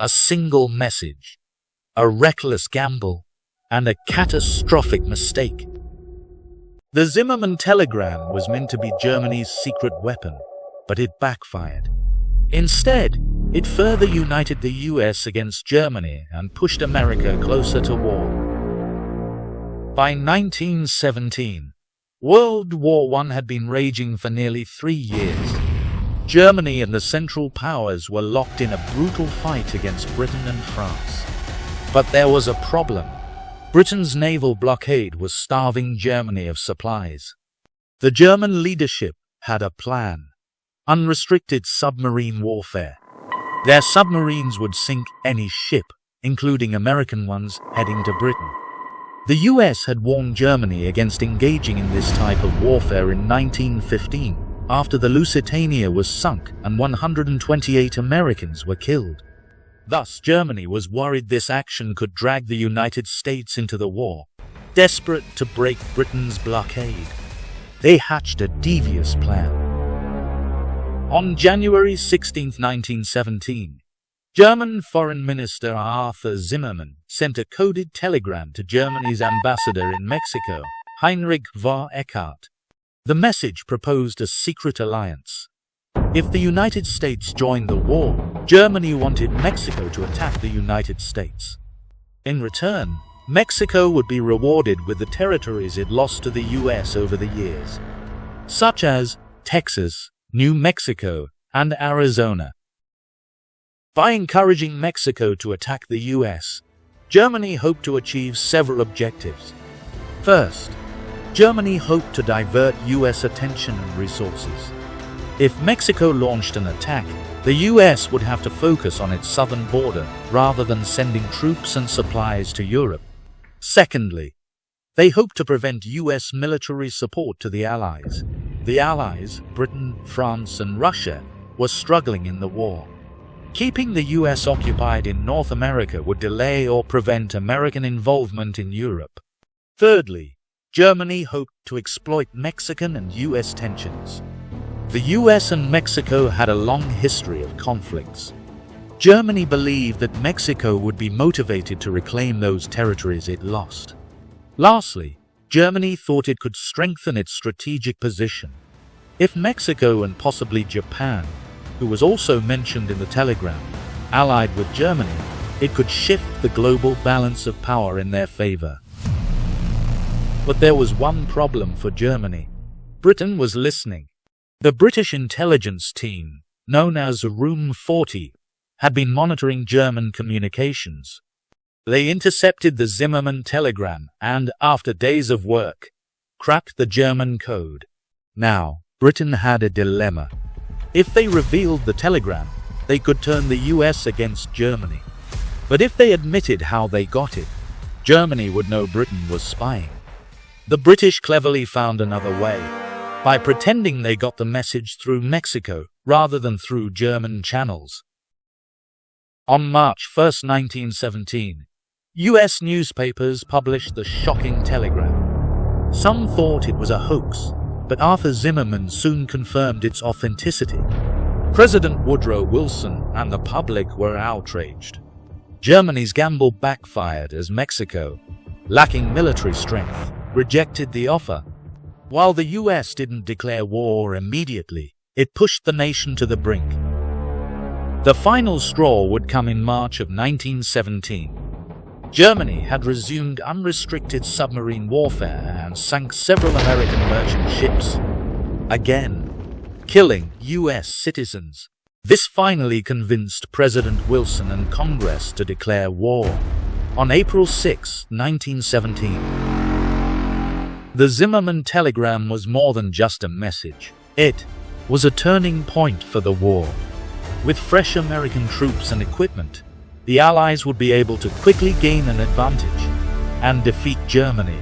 A single message, a reckless gamble, and a catastrophic mistake. The Zimmerman telegram was meant to be Germany's secret weapon, but it backfired. Instead, it further united the US against Germany and pushed America closer to war. By 1917, World War I had been raging for nearly 3 years. Germany and the Central Powers were locked in a brutal fight against Britain and France. But there was a problem. Britain's naval blockade was starving Germany of supplies. The German leadership had a plan: unrestricted submarine warfare. Their submarines would sink any ship, including American ones, heading to Britain. The US had warned Germany against engaging in this type of warfare in 1915, after the Lusitania was sunk and 128 Americans were killed. Thus, Germany was worried this action could drag the United States into the war. Desperate to break Britain's blockade, they hatched a devious plan. On January 16, 1917, German Foreign Minister Arthur Zimmermann sent a coded telegram to Germany's ambassador in Mexico, Heinrich von Eckart. The message proposed a secret alliance. If the United States joined the war, Germany wanted Mexico to attack the United States. In return, Mexico would be rewarded with the territories it lost to the US over the years, such as Texas, New Mexico, and Arizona. By encouraging Mexico to attack the US, Germany hoped to achieve several objectives. First, Germany hoped to divert US attention and resources. If Mexico launched an attack, the US would have to focus on its southern border rather than sending troops and supplies to Europe. Secondly, they hoped to prevent US military support to the Allies. The Allies, Britain, France, and Russia, were struggling in the war. Keeping the US occupied in North America would delay or prevent American involvement in Europe. Thirdly, Germany hoped to exploit Mexican and US tensions. The US and Mexico had a long history of conflicts. Germany believed that Mexico would be motivated to reclaim those territories it lost. Lastly, Germany thought it could strengthen its strategic position. If Mexico and possibly Japan, who was also mentioned in the telegram, allied with Germany, it could shift the global balance of power in their favor. But there was one problem for Germany. Britain was listening. The British intelligence team, known as Room 40, had been monitoring German communications. They intercepted the Zimmerman telegram and, after days of work, cracked the German code. Now, Britain had a dilemma. If they revealed the telegram, they could turn the US against Germany. But if they admitted how they got it, Germany would know Britain was spying. The British cleverly found another way, by pretending they got the message through Mexico rather than through German channels. On March 1, 1917, US newspapers published the shocking telegram. Some thought it was a hoax, but Arthur Zimmermann soon confirmed its authenticity. President Woodrow Wilson and the public were outraged. Germany's gamble backfired as Mexico, lacking military strength, rejected the offer. While the US didn't declare war immediately, it pushed the nation to the brink. The final straw would come in March of 1917. Germany had resumed unrestricted submarine warfare and sank several American merchant ships, again killing US citizens. This finally convinced President Wilson and Congress to declare war. On April 6, 1917, the Zimmerman telegram was more than just a message. It was a turning point for the war. With fresh American troops and equipment, the Allies would be able to quickly gain an advantage and defeat Germany